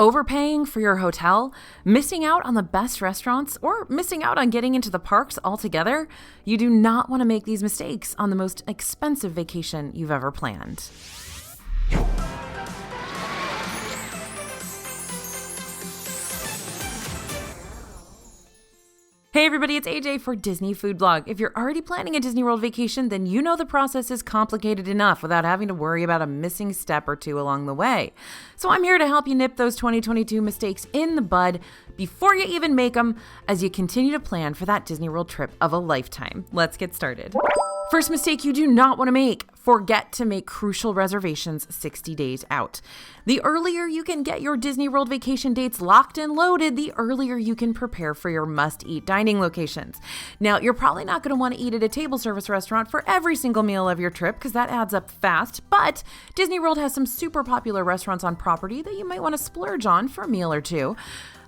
Overpaying for your hotel, missing out on the best restaurants, or missing out on getting into the parks altogether? You do not want to make these mistakes on the most expensive vacation you've ever planned. Hey everybody, it's AJ for Disney Food Blog. If you're already planning a Disney World vacation, then you know the process is complicated enough without having to worry about a missing step or two along the way. So I'm here to help you nip those 2022 mistakes in the bud before you even make them as you continue to plan for that Disney World trip of a lifetime. Let's get started. First mistake you do not want to make: forget to make crucial reservations 60 days out. The earlier you can get your Disney World vacation dates locked and loaded, the earlier you can prepare for your must-eat dining locations. Now, you're probably not going to want to eat at a table service restaurant for every single meal of your trip because that adds up fast, but Disney World has some super popular restaurants on property that you might want to splurge on for a meal or two.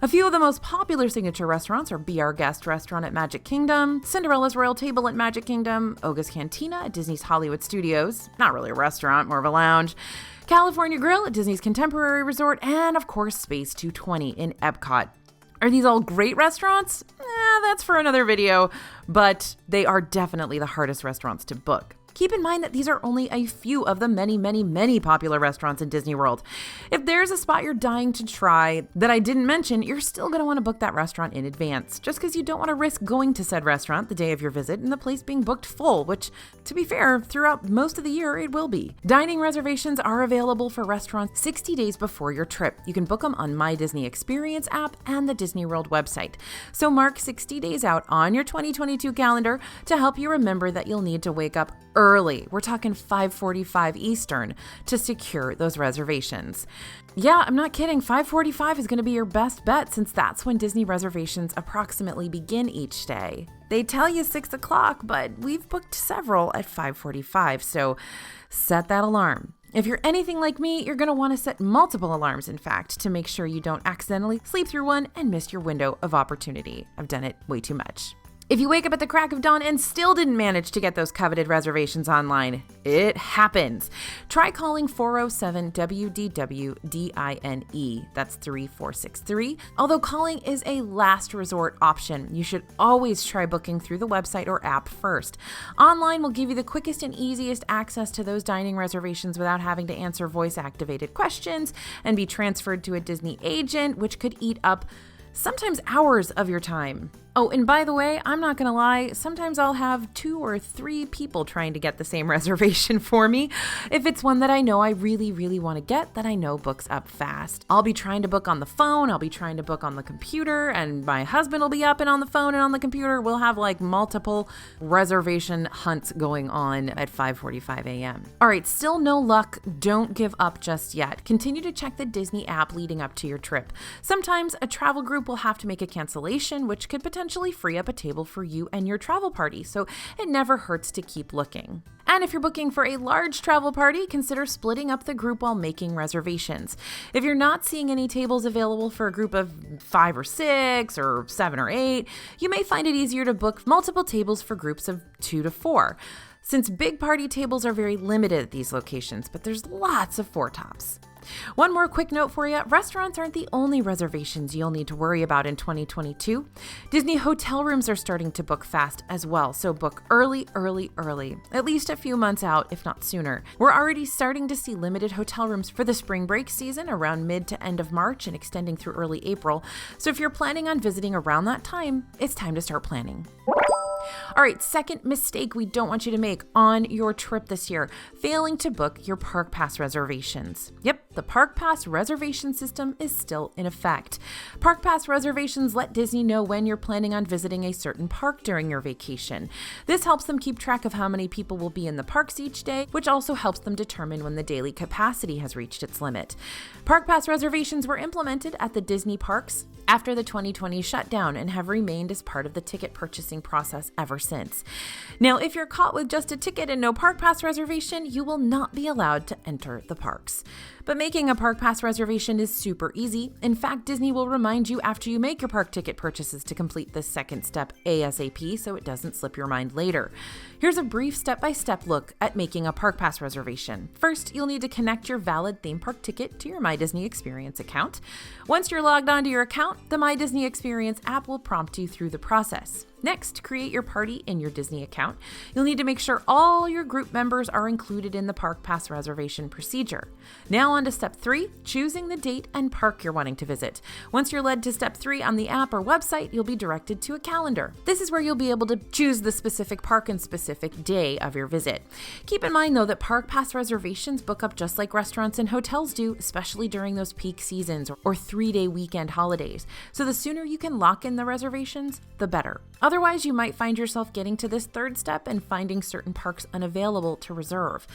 A few of the most popular signature restaurants are Be Our Guest restaurant at Magic Kingdom, Cinderella's Royal Table at Magic Kingdom, Oga's Cantina at Disney's Hollywood Studios, not really a restaurant, more of a lounge, California Grill at Disney's Contemporary Resort, and of course Space 220 in Epcot. Are these all great restaurants? That's for another video, but they are definitely the hardest restaurants to book. Keep in mind that these are only a few of the many popular restaurants in Disney World. If there's a spot you're dying to try that I didn't mention, you're still going to want to book that restaurant in advance, just because you don't want to risk going to said restaurant the day of your visit and the place being booked full, which, to be fair, throughout most of the year it will be. Dining reservations are available for restaurants 60 days before your trip. You can book them on My Disney Experience app and the Disney World website. So mark 60 days out on your 2022 calendar to help you remember that you'll need to wake up early. We're talking 5:45 Eastern to secure those reservations. Yeah, I'm not kidding. 5:45 is going to be your best bet since that's when Disney reservations approximately begin each day. They tell you 6 o'clock, but we've booked several at 5:45, so set that alarm. If you're anything like me, you're going to want to set multiple alarms, in fact, to make sure you don't accidentally sleep through one and miss your window of opportunity. I've done it way too much. If you wake up at the crack of dawn and still didn't manage to get those coveted reservations online, it happens. Try calling 407-WDW-DINE. That's 3463. Although calling is a last resort option, you should always try booking through the website or app first. Online will give you the quickest and easiest access to those dining reservations without having to answer voice-activated questions and be transferred to a Disney agent, which could eat up sometimes hours of your time. Oh, and by the way, I'm not going to lie, sometimes I'll have 2 or 3 people trying to get the same reservation for me. If it's one that I know I really want to get, that I know books up fast. I'll be trying to book on the phone, I'll be trying to book on the computer, and my husband will be up and on the phone and on the computer. We'll have like multiple reservation hunts going on at 5:45 a.m. All right, still no luck. Don't give up just yet. Continue to check the Disney app leading up to your trip. Sometimes a travel group will have to make a cancellation, which could potentially free up a table for you and your travel party, so it never hurts to keep looking. And if you're booking for a large travel party, consider splitting up the group while making reservations. If you're not seeing any tables available for a group of 5 or 6 or 7 or 8, you may find it easier to book multiple tables for groups of 2 to 4. Since big party tables are very limited at these locations, but there's lots of 4-tops. One more quick note for you, restaurants aren't the only reservations you'll need to worry about in 2022. Disney hotel rooms are starting to book fast as well, so book early, at least a few months out, if not sooner. We're already starting to see limited hotel rooms for the spring break season around mid to end of March and extending through early April, so if you're planning on visiting around that time, it's time to start planning. All right, second mistake we don't want you to make on your trip this year, failing to book your Park Pass reservations. Yep, the Park Pass reservation system is still in effect. Park Pass reservations let Disney know when you're planning on visiting a certain park during your vacation. This helps them keep track of how many people will be in the parks each day, which also helps them determine when the daily capacity has reached its limit. Park Pass reservations were implemented at the Disney parks after the 2020 shutdown and have remained as part of the ticket purchasing process process ever since. Now, if you're caught with just a ticket and no park pass reservation, you will not be allowed to enter the parks. But making a park pass reservation is super easy. In fact, Disney will remind you after you make your park ticket purchases to complete this second step ASAP so it doesn't slip your mind later. Here's a brief step-by-step look at making a park pass reservation. First, you'll need to connect your valid theme park ticket to your My Disney Experience account. Once you're logged onto your account, the My Disney Experience app will prompt you through the process. Next, create your party in your Disney account. You'll need to make sure all your group members are included in the park pass reservation procedure. Now on to step 3, choosing the date and park you're wanting to visit. Once you're led to step 3 on the app or website, you'll be directed to a calendar. This is where you'll be able to choose the specific park and specific day of your visit. Keep in mind though that park pass reservations book up just like restaurants and hotels do, especially during those peak seasons or 3-day weekend holidays. So the sooner you can lock in the reservations, the better. Otherwise, you might find yourself getting to this third step and finding certain parks unavailable to reserve.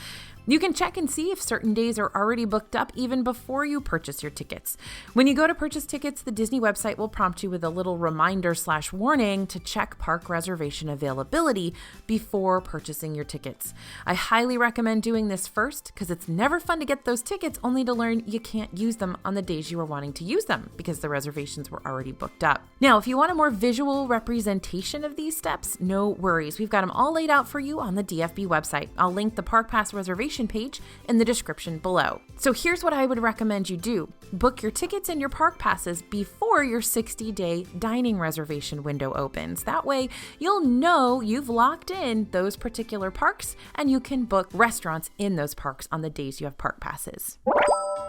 You can check and see if certain days are already booked up even before you purchase your tickets. When you go to purchase tickets, the Disney website will prompt you with a little reminder/warning to check park reservation availability before purchasing your tickets. I highly recommend doing this first because it's never fun to get those tickets only to learn you can't use them on the days you were wanting to use them because the reservations were already booked up. Now, if you want a more visual representation of these steps, no worries. We've got them all laid out for you on the DFB website. I'll link the Park Pass reservation page in the description below. So here's what I would recommend you do. Book your tickets and your park passes before your 60-day dining reservation window opens. That way, you'll know you've locked in those particular parks and you can book restaurants in those parks on the days you have park passes.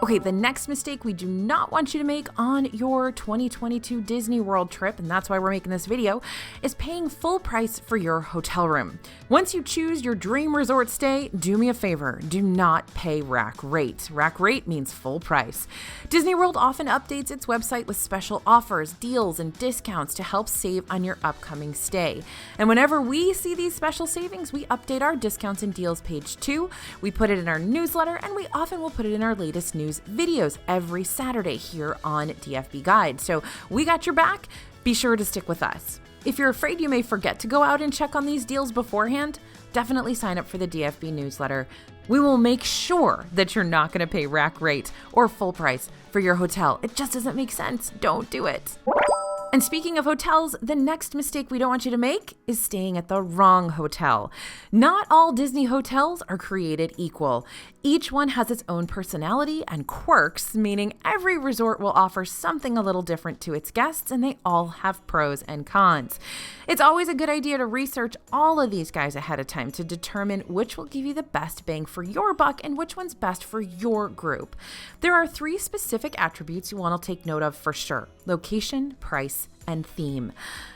Okay, the next mistake we do not want you to make on your 2022 Disney World trip, and that's why we're making this video, is paying full price for your hotel room. Once you choose your dream resort stay, do me a favor, do not pay rack rate. Rack rate means full price. Disney World often updates its website with special offers, deals, and discounts to help save on your upcoming stay. And whenever we see these special savings, we update our discounts and deals page too. We put it in our newsletter, and we often will put it in our latest news videos every Saturday here on DFB Guide. So we got your back. Be sure to stick with us. If you're afraid you may forget to go out and check on these deals beforehand, definitely sign up for the DFB newsletter. We will make sure that you're not going to pay rack rate or full price for your hotel. It just doesn't make sense. Don't do it. And speaking of hotels, the next mistake we don't want you to make is staying at the wrong hotel. Not all Disney hotels are created equal. Each one has its own personality and quirks, meaning every resort will offer something a little different to its guests, and they all have pros and cons. It's always a good idea to research all of these guys ahead of time to determine which will give you the best bang for your buck and which one's best for your group. There are 3 specific attributes you want to take note of for sure: location, price, and theme.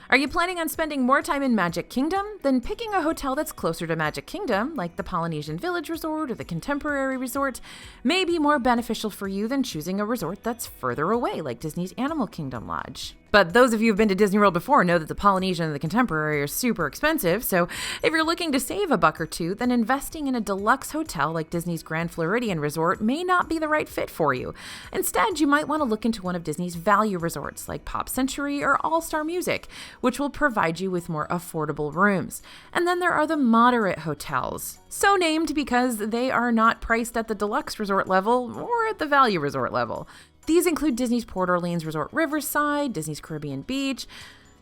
Are you planning on spending more time in Magic Kingdom? Then picking a hotel that's closer to Magic Kingdom, like the Polynesian Village Resort or the Contemporary Resort, may be more beneficial for you than choosing a resort that's further away, like Disney's Animal Kingdom Lodge. But those of you who've been to Disney World before know that the Polynesian and the Contemporary are super expensive, so if you're looking to save a buck or two, then investing in a deluxe hotel like Disney's Grand Floridian Resort may not be the right fit for you. Instead, you might want to look into one of Disney's value resorts like Pop Century or All-Star Music, which will provide you with more affordable rooms. And then there are the moderate hotels, so named because they are not priced at the deluxe resort level or at the value resort level. These include Disney's Port Orleans Resort Riverside, Disney's Caribbean Beach,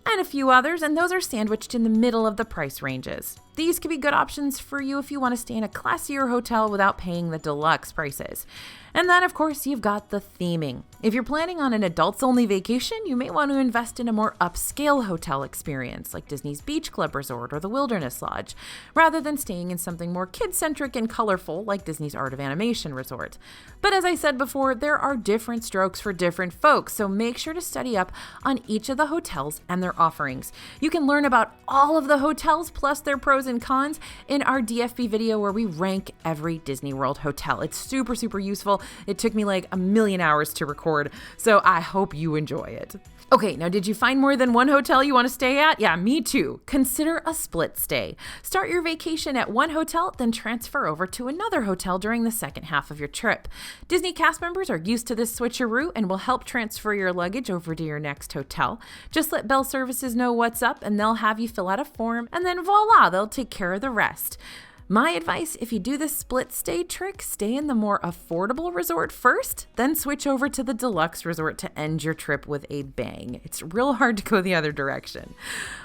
and a few others, and those are sandwiched in the middle of the price ranges. These could be good options for you if you want to stay in a classier hotel without paying the deluxe prices. And then, of course, you've got the theming. If you're planning on an adults-only vacation, you may want to invest in a more upscale hotel experience, like Disney's Beach Club Resort or the Wilderness Lodge, rather than staying in something more kid-centric and colorful, like Disney's Art of Animation Resort. But as I said before, there are different strokes for different folks, so make sure to study up on each of the hotels and their offerings. You can learn about all of the hotels plus their pros and cons in our DFB video where we rank every Disney World hotel. It's super, super useful. tutorial. It took me like a million hours to record, so I hope you enjoy it. Okay, now did you find more than one hotel you want to stay at? Yeah, me too. Consider a split stay. Start your vacation at one hotel, then transfer over to another hotel during the second half of your trip. Disney cast members are used to this switcheroo and will help transfer your luggage over to your next hotel. Just let Bell Services know what's up and they'll have you fill out a form, and then voila, they'll take care of the rest. My advice, if you do this split stay trick, stay in the more affordable resort first, then switch over to the deluxe resort to end your trip with a bang. It's real hard to go the other direction.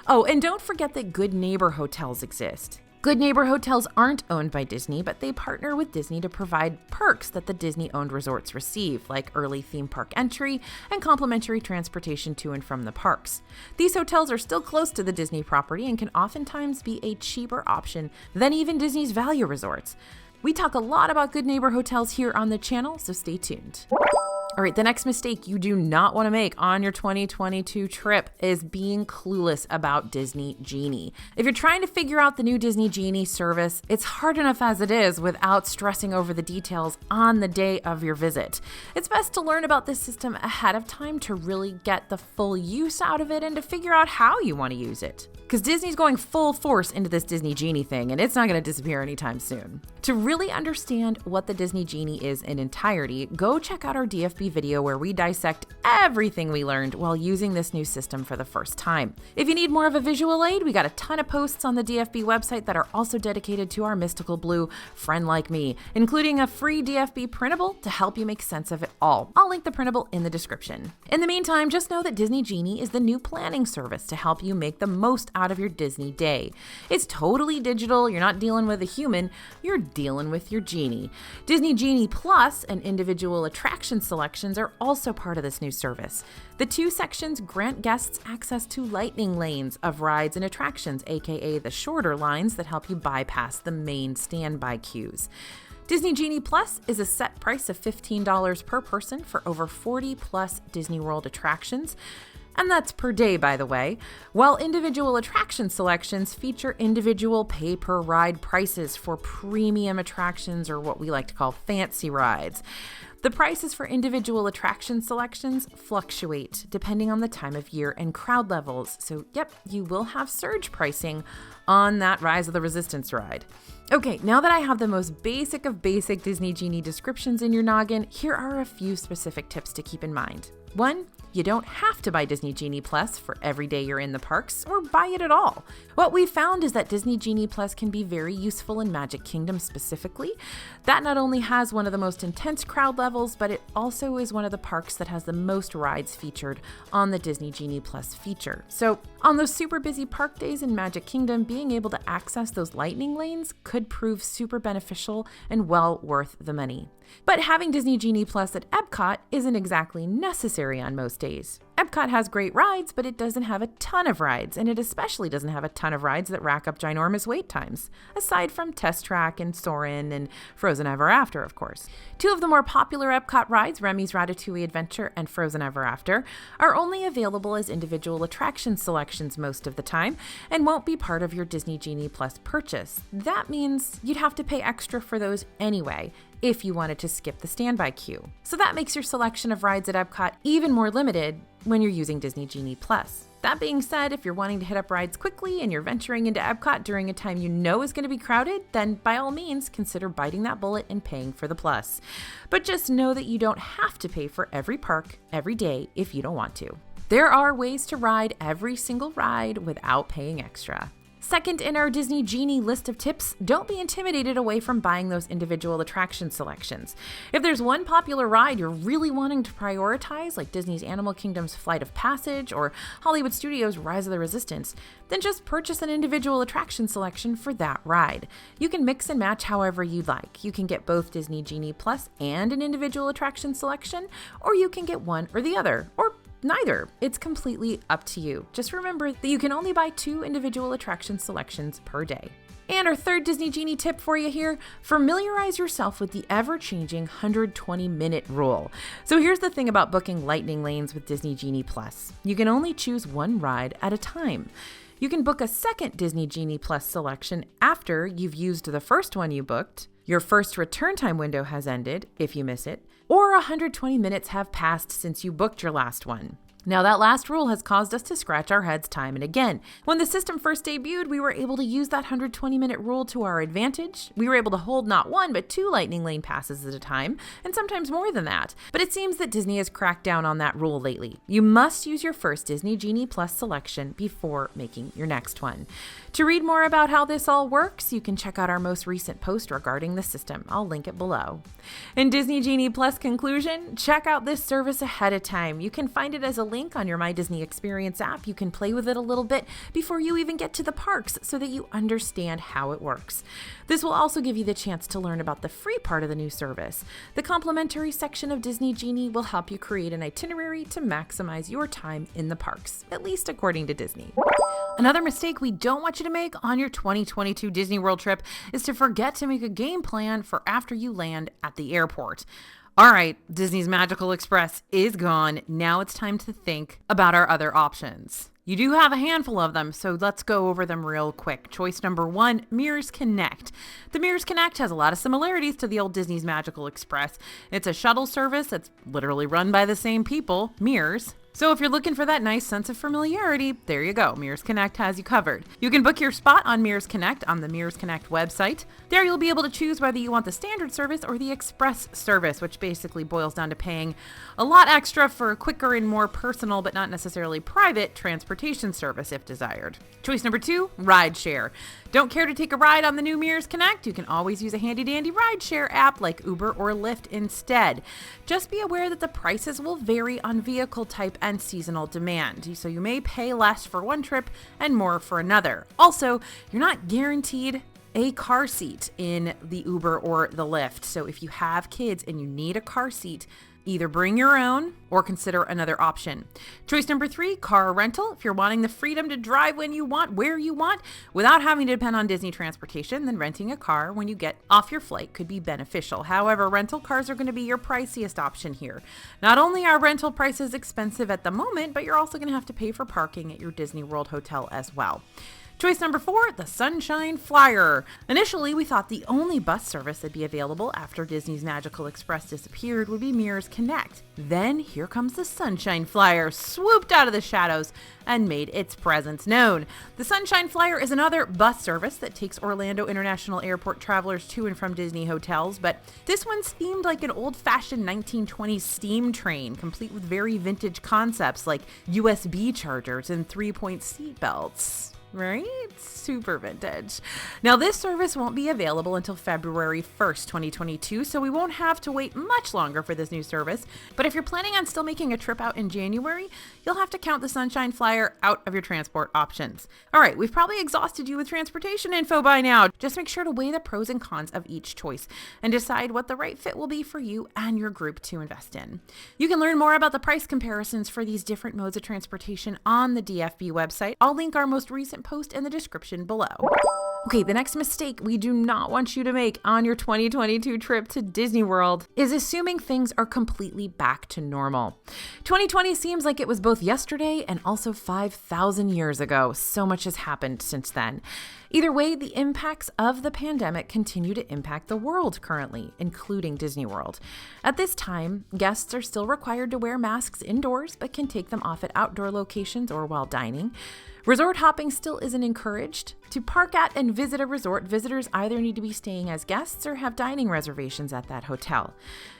Oh, and don't forget that Good Neighbor hotels exist. Good Neighbor hotels aren't owned by Disney, but they partner with Disney to provide perks that the Disney-owned resorts receive, like early theme park entry and complimentary transportation to and from the parks. These hotels are still close to the Disney property and can oftentimes be a cheaper option than even Disney's value resorts. We talk a lot about Good Neighbor hotels here on the channel, so stay tuned. All right, the next mistake you do not want to make on your 2022 trip is being clueless about Disney Genie. If you're trying to figure out the new Disney Genie service, it's hard enough as it is without stressing over the details on the day of your visit. It's best to learn about this system ahead of time to really get the full use out of it and to figure out how you want to use it. Because Disney's going full force into this Disney Genie thing, and it's not going to disappear anytime soon. To really understand what the Disney Genie is in entirety, go check out our DFB video where we dissect everything we learned while using this new system for the first time. If you need more of a visual aid, we got a ton of posts on the DFB website that are also dedicated to our mystical blue friend like me, including a free DFB printable to help you make sense of it all. I'll link the printable in the description. In the meantime, just know that Disney Genie is the new planning service to help you make the most out of your Disney day. It's totally digital, you're not dealing with a human, you're dealing with your Genie. Disney Genie Plus and individual attraction selections are also part of this new service. The two sections grant guests access to lightning lanes of rides and attractions, aka the shorter lines that help you bypass the main standby queues. Disney Genie Plus is a set price of $15 per person for over 40 plus Disney World attractions. And that's per day, by the way, while individual attraction selections feature individual pay-per-ride prices for premium attractions, or what we like to call fancy rides. The prices for individual attraction selections fluctuate depending on the time of year and crowd levels, so yep, you will have surge pricing on that Rise of the Resistance ride. Okay, now that I have the most basic of basic Disney Genie descriptions in your noggin, here are a few specific tips to keep in mind. 1, you don't have to buy Disney Genie Plus for every day you're in the parks, or buy it at all. What we found is that Disney Genie Plus can be very useful in Magic Kingdom specifically. That not only has one of the most intense crowd levels, but it also is one of the parks that has the most rides featured on the Disney Genie Plus feature. So on those super busy park days in Magic Kingdom, being able to access those lightning lanes could prove super beneficial and well worth the money. But having Disney Genie Plus at Epcot isn't exactly necessary on most days. Epcot has great rides, but it doesn't have a ton of rides, and it especially doesn't have a ton of rides that rack up ginormous wait times, aside from Test Track and Soarin' and Frozen Ever After, of course. Two of the more popular Epcot rides, Remy's Ratatouille Adventure and Frozen Ever After, are only available as individual attraction selections most of the time and won't be part of your Disney Genie Plus purchase. That means you'd have to pay extra for those anyway, if you wanted to skip the standby queue. So that makes your selection of rides at Epcot even more limited when you're using Disney Genie Plus. That being said, if you're wanting to hit up rides quickly and you're venturing into Epcot during a time you know is going to be crowded, then by all means consider biting that bullet and paying for the plus. But just know that you don't have to pay for every park every day if you don't want to. There are ways to ride every single ride without paying extra. Second in our Disney Genie list of tips, don't be intimidated away from buying those individual attraction selections. If there's one popular ride you're really wanting to prioritize, like Disney's Animal Kingdom's Flight of Passage or Hollywood Studios' Rise of the Resistance, then just purchase an individual attraction selection for that ride. You can mix and match however you'd like. You can get both Disney Genie Plus and an individual attraction selection, or you can get one or the other, or neither. It's completely up to you. Just remember that you can only buy 2 individual attraction selections per day. And our third Disney Genie tip for you here, familiarize yourself with the ever-changing 120-minute rule. So here's the thing about booking lightning lanes with Disney Genie Plus. You can only choose one ride at a time. You can book a second Disney Genie Plus selection after you've used the first one you booked, your first return time window has ended, if you miss it, or 120 minutes have passed since you booked your last one. Now, that last rule has caused us to scratch our heads time and again. When the system first debuted, we were able to use that 120-minute rule to our advantage. We were able to hold not one, but 2 Lightning Lane passes at a time, and sometimes more than that. But it seems that Disney has cracked down on that rule lately. You must use your first Disney Genie Plus selection before making your next one. To read more about how this all works, you can check out our most recent post regarding the system. I'll link it below. In Disney Genie Plus conclusion, check out this service ahead of time. You can find it as a link on your My Disney Experience app. You can play with it a little bit before you even get to the parks so that you understand how it works. This will also give you the chance to learn about the free part of the new service. The complimentary section of Disney Genie will help you create an itinerary to maximize your time in the parks, at least according to Disney. Another mistake we don't want you to make on your 2022 Disney World trip is to forget to make a game plan for after you land at the airport. All right, Disney's Magical Express is gone. Now it's time to think about our other options. You do have a handful of them, so let's go over them real quick. Choice number 1, Mears Connect. The Mears Connect has a lot of similarities to the old Disney's Magical Express. It's a shuttle service that's literally run by the same people, Mears. So if you're looking for that nice sense of familiarity, there you go. Mears Connect has you covered. You can book your spot on Mears Connect on the Mears Connect website. There you'll be able to choose whether you want the standard service or the express service, which basically boils down to paying a lot extra for a quicker and more personal, but not necessarily private, transportation service if desired. Choice number 2, rideshare. Don't care to take a ride on the new Mears Connect? You can always use a handy-dandy rideshare app like Uber or Lyft instead. Just be aware that the prices will vary on vehicle type and seasonal demand, so you may pay less for one trip and more for another. Also, you're not guaranteed a car seat in the Uber or the Lyft, so if you have kids and you need a car seat, either bring your own or consider another option. Choice number 3, car rental. If you're wanting the freedom to drive when you want, where you want, without having to depend on Disney transportation, then renting a car when you get off your flight could be beneficial. However, rental cars are going to be your priciest option here. Not only are rental prices expensive at the moment, but you're also going to have to pay for parking at your Disney World hotel as well. Choice number 4, the Sunshine Flyer. Initially, we thought the only bus service that'd be available after Disney's Magical Express disappeared would be Mears Connect. Then here comes the Sunshine Flyer, swooped out of the shadows and made its presence known. The Sunshine Flyer is another bus service that takes Orlando International Airport travelers to and from Disney hotels, but this one's themed like an old-fashioned 1920s steam train, complete with very vintage concepts like USB chargers and 3-point seat belts. Right? Super vintage. Now, this service won't be available until February 1st, 2022, so we won't have to wait much longer for this new service. But if you're planning on still making a trip out in January, you'll have to count the Sunshine Flyer out of your transport options. All right, we've probably exhausted you with transportation info by now. Just make sure to weigh the pros and cons of each choice and decide what the right fit will be for you and your group to invest in. You can learn more about the price comparisons for these different modes of transportation on the DFB website. I'll link our most recent post in the description below. Okay, the next mistake we do not want you to make on your 2022 trip to Disney World is assuming things are completely back to normal. 2020 seems like it was both yesterday and also 5,000 years ago. So much has happened since then. Either way, the impacts of the pandemic continue to impact the world currently, including Disney World. At this time, guests are still required to wear masks indoors, but can take them off at outdoor locations or while dining. Resort hopping still isn't encouraged. To park at and visit a resort, visitors either need to be staying as guests or have dining reservations at that hotel.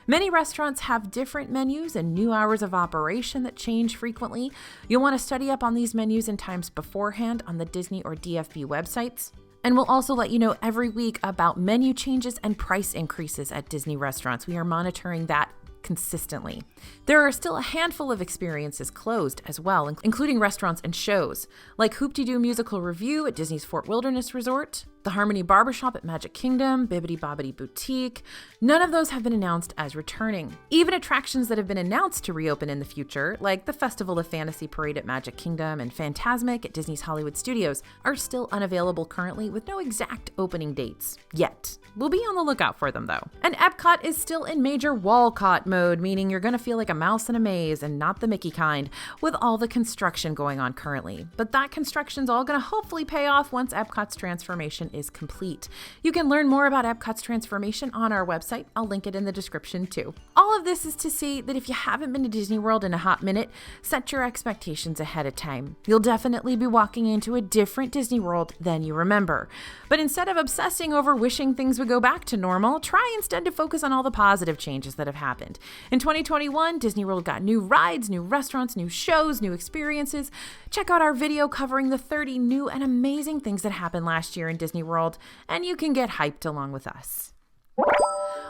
Many restaurants have different menus and new hours of operation that change frequently. You'll want to study up on these menus and times beforehand on the Disney or DFB websites. And we'll also let you know every week about menu changes and price increases at Disney restaurants. We are monitoring that consistently. There are still a handful of experiences closed as well, including restaurants and shows, like Hoop-Dee-Doo Musical Review at Disney's Fort Wilderness Resort, the Harmony Barbershop at Magic Kingdom, Bibbidi Bobbidi Boutique. None of those have been announced as returning. Even attractions that have been announced to reopen in the future, like the Festival of Fantasy Parade at Magic Kingdom and Fantasmic at Disney's Hollywood Studios, are still unavailable currently with no exact opening dates yet. We'll be on the lookout for them though. And Epcot is still in major Walcott mode, meaning you're gonna feel like a mouse in a maze and not the Mickey kind, with all the construction going on currently. But that construction's all gonna hopefully pay off once Epcot's transformation is complete. You can learn more about Epcot's transformation on our website. I'll link it in the description too. All of this is to say that if you haven't been to Disney World in a hot minute, set your expectations ahead of time. You'll definitely be walking into a different Disney World than you remember. But instead of obsessing over wishing things would go back to normal, try instead to focus on all the positive changes that have happened. In 2021, Disney World got new rides, new restaurants, new shows, new experiences. Check out our video covering the 30 new and amazing things that happened last year in Disney World, and you can get hyped along with us.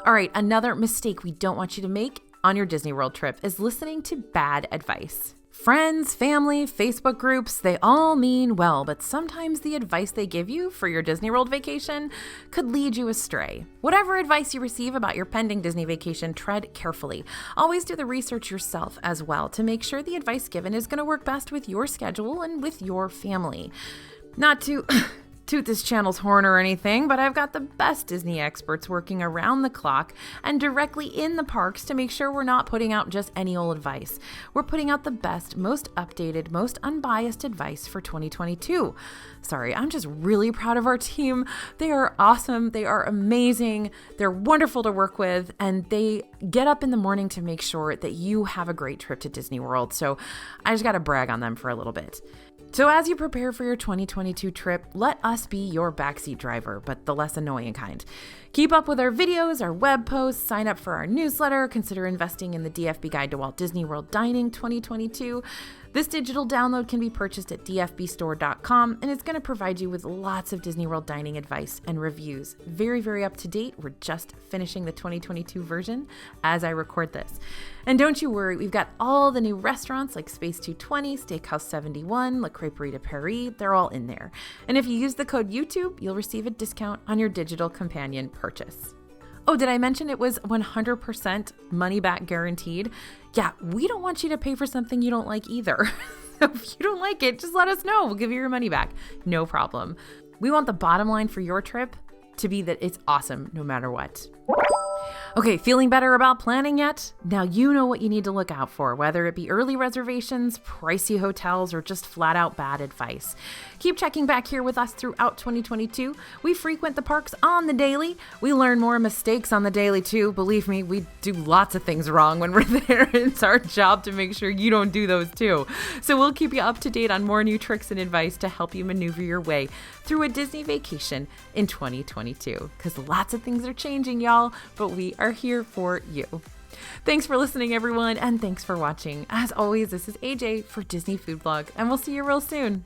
All right, another mistake we don't want you to make on your Disney World trip is listening to bad advice. Friends, family, Facebook groups, they all mean well, but sometimes the advice they give you for your Disney World vacation could lead you astray. Whatever advice you receive about your pending Disney vacation, tread carefully. Always do the research yourself as well to make sure the advice given is going to work best with your schedule and with your family. Not to toot this channel's horn or anything, but I've got the best Disney experts working around the clock and directly in the parks to make sure we're not putting out just any old advice. We're putting out the best, most updated, most unbiased advice for 2022. Sorry, I'm just really proud of our team. They are awesome. They are amazing. They're wonderful to work with, and they get up in the morning to make sure that you have a great trip to Disney World. So I just got to brag on them for a little bit. So as you prepare for your 2022 trip, let us be your backseat driver, but the less annoying kind. Keep up with our videos, our web posts, sign up for our newsletter, consider investing in the DFB Guide to Walt Disney World Dining 2022. This digital download can be purchased at dfbstore.com, and it's going to provide you with lots of Disney World dining advice and reviews. Very, very up to date. We're just finishing the 2022 version as I record this. And don't you worry, we've got all the new restaurants like Space 220, Steakhouse 71, La Crêperie de Paris. They're all in there. And if you use the code YouTube, you'll receive a discount on your digital companion purchase. Oh, did I mention it was 100% money back guaranteed? Yeah, we don't want you to pay for something you don't like either. So if you don't like it, just let us know. We'll give you your money back. No problem. We want the bottom line for your trip to be that it's awesome no matter what. Okay, feeling better about planning yet? Now you know what you need to look out for, whether it be early reservations, pricey hotels, or just flat out bad advice. Keep checking back here with us throughout 2022. We frequent the parks on the daily. We learn more mistakes on the daily too. Believe me, we do lots of things wrong when we're there. It's our job to make sure you don't do those too. So we'll keep you up to date on more new tricks and advice to help you maneuver your way through a Disney vacation in 2022. Because lots of things are changing, y'all, but we are here for you. Thanks for listening, everyone, and thanks for watching. As always, this is AJ for Disney Food Blog, and we'll see you real soon.